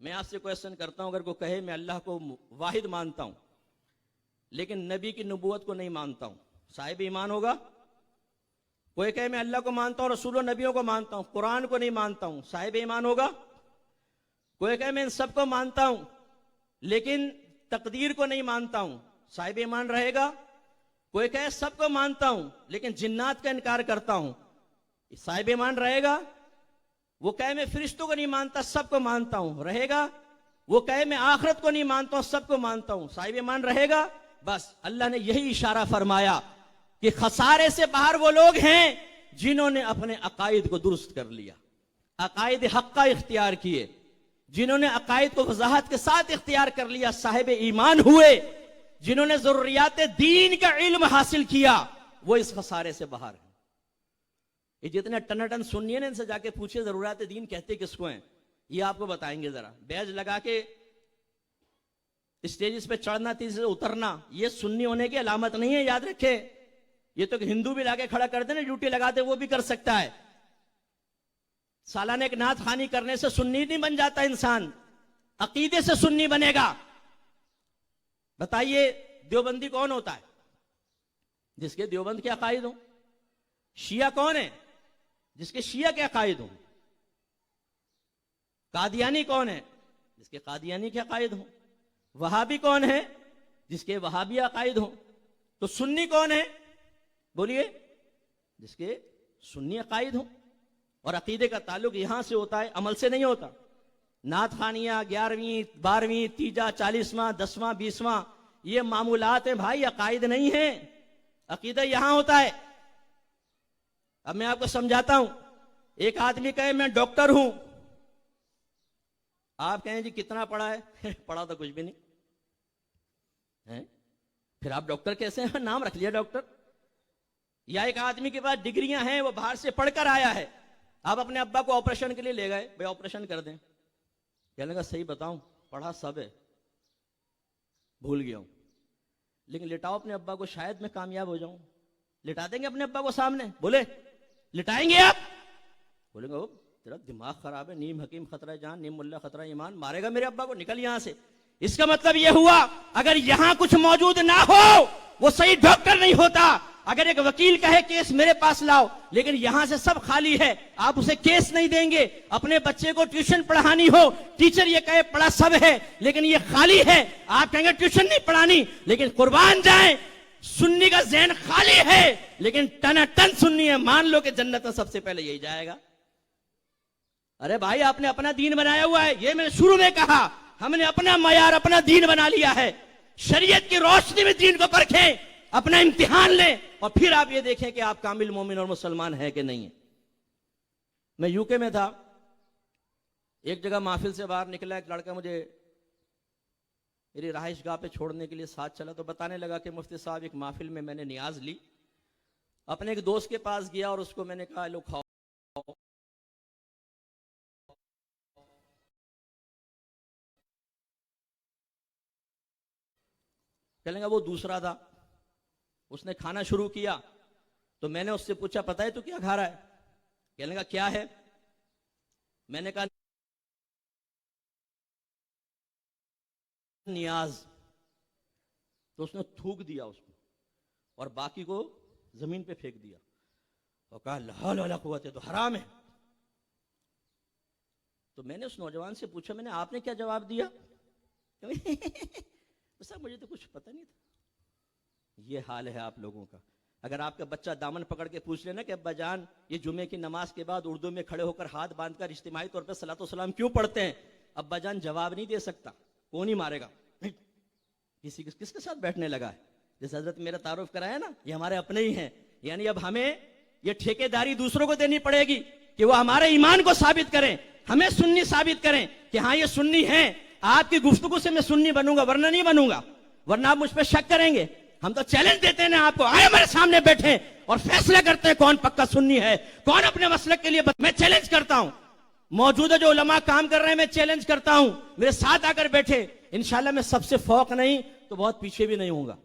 میں آپ سے کویسچن کرتا ہوں، اگر کوئی کہے میں اللہ کو واحد مانتا ہوں لیکن نبی کی نبوت کو نہیں مانتا ہوں، صاحب ایمان ہوگا؟ کوئی کہے میں اللہ کو مانتا ہوں، رسول و نبیوں کو مانتا ہوں، قرآن کو نہیں مانتا ہوں، صاحب ایمان ہوگا؟ کوئی کہے میں ان سب کو مانتا ہوں لیکن تقدیر کو نہیں مانتا ہوں، صاحب ایمان رہے گا؟ کوئی کہے سب کو مانتا ہوں لیکن جنات کا انکار کرتا ہوں، صاحب ایمان رہے گا؟ وہ کہے میں فرشتوں کو نہیں مانتا، سب کو مانتا ہوں، رہے گا؟ وہ کہے میں آخرت کو نہیں مانتا ہوں، سب کو مانتا ہوں، صاحب ایمان رہے گا؟ بس اللہ نے یہی اشارہ فرمایا کہ خسارے سے باہر وہ لوگ ہیں جنہوں نے اپنے عقائد کو درست کر لیا، عقائد حقہ اختیار کیے، جنہوں نے عقائد کو وضاحت کے ساتھ اختیار کر لیا، صاحب ایمان ہوئے، جنہوں نے ضروریات دین کا علم حاصل کیا، وہ اس خسارے سے باہر ہیں۔ یہ جتنے ٹن سنی ہیں نا، ان سے جا کے پوچھے ضروریات دین کہتے کس کو ہیں، یہ آپ کو بتائیں گے۔ ذرا بیج لگا کے اسٹیجز پہ چڑھنا، تیسرے اترنا، یہ سنی ہونے کی علامت نہیں ہے، یاد رکھے۔ یہ تو ہندو بھی لا کے کھڑا کرتے نا، ڈیوٹی لگاتے، وہ بھی کر سکتا ہے۔ سالانہ ایک نعت خوانی کرنے سے سنی نہیں بن جاتا انسان، عقیدے سے سنی بنے گا۔ بتائیے دیوبندی کون ہوتا ہے؟ جس کے دیوبند کے عقائد ہوں۔ شیعہ کون ہے؟ جس کے شیعہ کے عقائد ہوں۔ قادیانی کون ہے؟ جس کے قادیانی کے عقائد ہوں۔ وہابی کون ہے؟ جس کے وہابی عقائد ہوں۔ تو سنی کون ہے؟ بولیے، جس کے سنی عقائد ہوں۔ اور عقیدے کا تعلق یہاں سے ہوتا ہے، عمل سے نہیں ہوتا۔ نعت خوانیاں 11ویں 12ویں تیجا 40واں 10واں 20واں یہ معمولات ہیں بھائی، عقائد نہیں ہیں۔ عقیدہ یہاں ہوتا ہے۔ اب میں آپ کو سمجھاتا ہوں۔ ایک آدمی کہے میں ڈاکٹر ہوں، آپ کہیں جی کتنا پڑھا ہے؟ پڑھا تو کچھ بھی نہیں، پھر آپ ڈاکٹر کیسے ہیں؟ نام رکھ لیا ڈاکٹر۔ یا ایک آدمی کے پاس ڈگریاں ہیں، وہ باہر سے پڑھ کر آیا ہے، آپ اپنے ابا کو آپریشن کے لیے لے گئے، بھائی آپریشن کر دیں، کہنے لگا صحیح بتاؤں پڑھا سب ہے، بھول گیا ہوں، لیکن لٹاؤ اپنے ابا کو، شاید میں کامیاب ہو جاؤں۔ لٹا دیں گے اپنے ابا کو سامنے؟ بولے لٹائیں گے آپ؟ بولیں گے تیرا دماغ خراب ہے، نیم حکیم خطرہ جان، نیم ملا خطرہ ایمان، مارے گا میرے ابا کو، نکل یہاں سے۔ اس کا مطلب یہ ہوا اگر یہاں کچھ موجود نہ ہو وہ صحیح ڈاکٹر نہیں ہوتا۔ اگر ایک وکیل کہے کیس میرے پاس لاؤ لیکن یہاں سے سب خالی ہے، آپ اسے کیس نہیں دیں گے۔ اپنے بچے کو ٹیوشن پڑھانی ہو، ٹیچر یہ کہے پڑھا سب ہے لیکن یہ خالی ہے، آپ کہیں گے ٹیوشن نہیں پڑھانی۔ لیکن قربان جائیں، سنی کا ذہن خالی ہے لیکن ٹن سنی ہے، مان لو کہ جنت میں سب سے پہلے یہی جائے گا۔ ارے بھائی آپ نے اپنا دین بنایا ہوا ہے، یہ میں نے شروع میں کہا، ہم نے اپنا معیار اپنا دین بنا لیا ہے۔ شریعت کی روشنی میں دین کو پرکھیں، اپنا امتحان لیں، اور پھر آپ یہ دیکھیں کہ آپ کامل مومن اور مسلمان ہیں کہ نہیں ہیں۔ میں یو کے میں تھا، ایک جگہ محفل سے باہر نکلا، ایک لڑکا مجھے میری رہائش گاہ پہ چھوڑنے کے لیے ساتھ چلا، تو بتانے لگا کہ مفتی صاحب ایک محفل میں میں نے نیاز لی، اپنے ایک دوست کے پاس گیا اور اس کو میں نے کہا لو کھاؤ، کہنے گا وہ دوسرا تھا، اس نے کھانا شروع کیا تو میں نے اس سے پوچھا پتہ ہے تو کیا کھا رہا ہے؟ کہنے لگا کیا ہے؟ میں نے کہا نیاز۔ تو اس نے تھوک دیا اس کو اور باقی کو زمین پہ پھینک دیا اور کہا لا حول ولا قوت، تو حرام ہے۔ تو میں نے اس نوجوان سے پوچھا، میں نے آپ نے کیا جواب دیا؟ صاحب مجھے تو کچھ پتہ نہیں تھا۔ یہ حال ہے آپ لوگوں کا۔ اگر آپ کا بچہ دامن پکڑ کے پوچھ لینا کہ ابا جان یہ جمعے کی نماز کے بعد اردو میں کھڑے ہو کر ہاتھ باندھ کر اجتماعی طور پہ صلاۃ و سلام کیوں پڑھتے ہیں، ابا جان جواب نہیں دے سکتا، کون ہی مارے گا، کس کے ساتھ بیٹھنے لگا ہے؟ جس حضرت میرا تعارف کرایا نا، یہ ہمارے اپنے ہی ہیں، یعنی اب ہمیں یہ ٹھیکیداری دوسروں کو دینی پڑے گی کہ وہ ہمارے ایمان کو ثابت کریں، ہمیں سنی ثابت کریں کہ ہاں یہ سنی ہیں۔ آپ کی گفتگو سے میں سنی بنوں گا، ورنہ نہیں بنوں گا، ورنہ آپ مجھ پہ شک کریں گے۔ ہم تو چیلنج دیتے ہیں نا آپ کو، آئے ہمارے سامنے بیٹھیں اور فیصلہ کرتے ہیں کون پکا سنی ہے، کون اپنے مسلک کے لیے میں چیلنج کرتا ہوں۔ موجودہ جو علماء کام کر رہے ہیں میں چیلنج کرتا ہوں، میرے ساتھ آ کر بیٹھے، انشاءاللہ میں سب سے فوق نہیں تو بہت پیچھے بھی نہیں ہوں گا۔